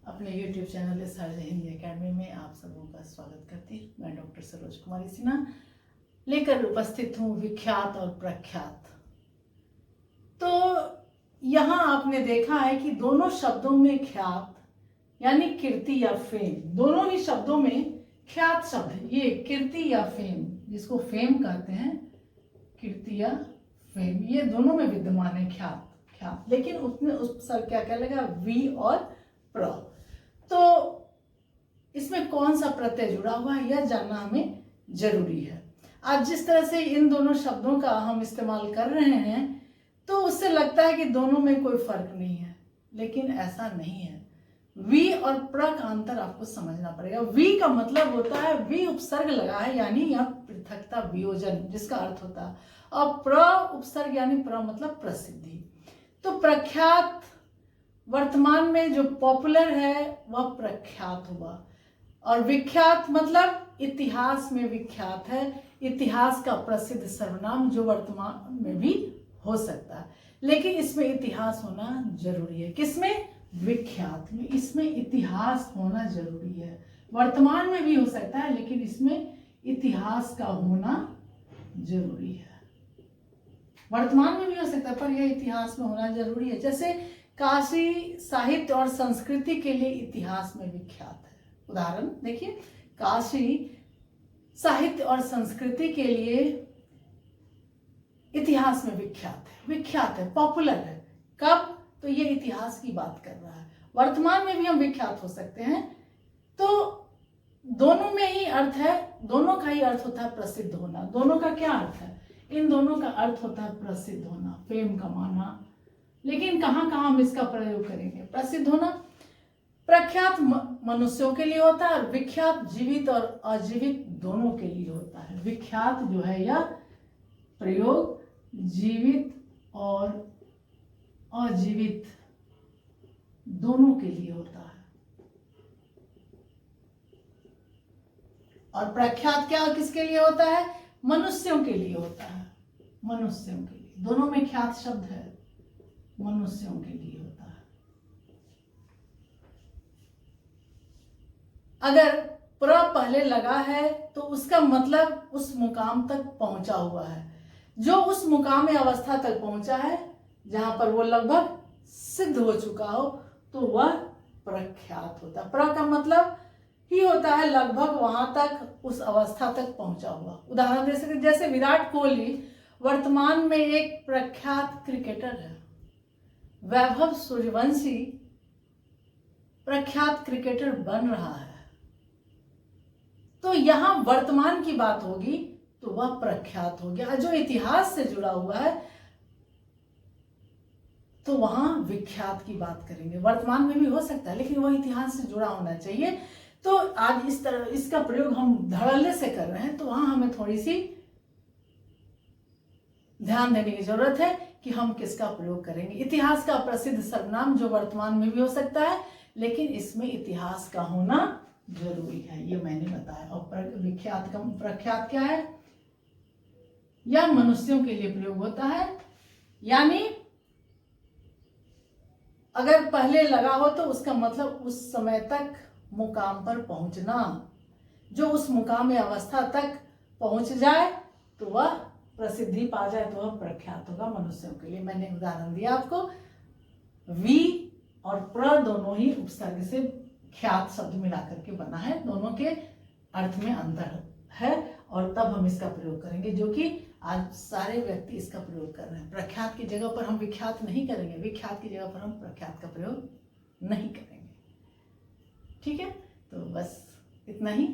अपने YouTube channel surge Hindi academy में आप सबों का स्वागत करती हूँ। मैं डॉक्टर सरोज कुमारी सिन्हा लेकर उपस्थित हूँ विख्यात और प्रख्यात। तो यहाँ आपने देखा है कि दोनों शब्दों में ख्यात यानी कीर्ति या फेम, दोनों ही शब्दों में ख्यात शब्द है। ये कीर्ति या फेम, जिसको फेम कहते हैं, कीर्ति या फेम, ये दोनों में विद्यमान है ख्यात। लेकिन उसमें उपसर्ग क्या क्या लगा, वी और प्र। तो इसमें कौन सा प्रत्यय जुड़ा हुआ है यह जानना हमें जरूरी है। आज जिस तरह से इन दोनों शब्दों का हम इस्तेमाल कर रहे हैं तो उससे लगता है कि दोनों में कोई फर्क नहीं है, लेकिन ऐसा नहीं है। वी और प्र का अंतर आपको समझना पड़ेगा। वी का मतलब होता है वी उपसर्ग लगा है यानी यह पृथकता, वियोजन, जिसका अर्थ होता है, और प्र उपसर्ग यानी प्र मतलब प्रसिद्धि। तो प्रख्यात वर्तमान में जो पॉपुलर है वह प्रख्यात हुआ, और विख्यात मतलब इतिहास में विख्यात है, इतिहास का प्रसिद्ध सर्वनाम जो वर्तमान में भी हो सकता है, लेकिन इसमें इतिहास होना जरूरी है। किसमें? विख्यात में। इसमें इतिहास होना जरूरी है। वर्तमान में भी हो सकता है लेकिन इसमें इतिहास का होना जरूरी है। वर्तमान में भी हो सकता है पर यह इतिहास में होना जरूरी है। जैसे काशी साहित्य और संस्कृति के लिए इतिहास में विख्यात है। उदाहरण देखिए, काशी साहित्य और संस्कृति के लिए इतिहास में विख्यात है, पॉपुलर है। कब? तो ये इतिहास की बात कर रहा है। वर्तमान में भी हम विख्यात हो सकते हैं। तो दोनों में ही अर्थ है, दोनों का ही अर्थ होता है प्रसिद्ध होना। दोनों का क्या अर्थ है? इन दोनों का अर्थ होता है प्रसिद्ध होना, फेम कमाना। लेकिन कहाँ कहाँ हम इसका प्रयोग करेंगे? प्रसिद्ध होना प्रख्यात मनुष्यों के लिए होता है, और विख्यात जीवित और अजीवित दोनों के लिए होता है। विख्यात जो है यह प्रयोग जीवित और अजीवित दोनों के लिए होता है। और प्रख्यात क्या किसके लिए होता है? मनुष्यों के लिए होता है। मनुष्यों के लिए, दोनों में ख्यात शब्द है, मनुष्यों के लिए होता है। अगर प्र पहले लगा है तो उसका मतलब उस मुकाम तक पहुंचा हुआ है, जो उस मुकाम अवस्था तक पहुंचा है जहां पर वो लगभग सिद्ध हो चुका हो, तो वह प्रख्यात होता है। प्र का मतलब ही होता है लगभग वहां तक, उस अवस्था तक पहुंचा हुआ। उदाहरण दे सकते, जैसे विराट कोहली वर्तमान में एक प्रख्यात क्रिकेटर है, वैभव सूर्यवंशी प्रख्यात क्रिकेटर बन रहा है। तो यहां वर्तमान की बात होगी तो वह प्रख्यात हो गया। जो इतिहास से जुड़ा हुआ है तो वहां विख्यात की बात करेंगे। वर्तमान में भी हो सकता है लेकिन वह इतिहास से जुड़ा होना चाहिए। तो आज इस तरह इसका प्रयोग हम धड़ल्ले से कर रहे हैं, तो वहां हमें थोड़ी सी ध्यान देने की जरूरत है कि हम किसका प्रयोग करेंगे। इतिहास का प्रसिद्ध सर्वनाम जो वर्तमान में भी हो सकता है लेकिन इसमें इतिहास का होना जरूरी है, ये मैंने बताया। और विख्यात का प्रख्यात क्या है? यह मनुष्यों के लिए प्रयोग होता है, यानी अगर पहले लगा हो तो उसका मतलब उस समय तक मुकाम पर पहुंचना। जो उस मुकाम या अवस्था तक पहुंच जाए तो वह प्रसिद्धि पा जाए तो वह प्रख्यात होगा मनुष्यों के लिए। मैंने उदाहरण दिया आपको, वी और प्र दोनों ही उपसर्ग से ख्यात शब्द मिलाकर के बना है, दोनों के अर्थ में अंतर है, और तब हम इसका प्रयोग करेंगे, जो कि आज सारे व्यक्ति इसका प्रयोग कर रहे हैं। प्रख्यात की जगह पर हम विख्यात नहीं करेंगे, विख्यात की जगह पर हम प्रख्यात का प्रयोग नहीं करेंगे। ठीक है, तो बस इतना ही।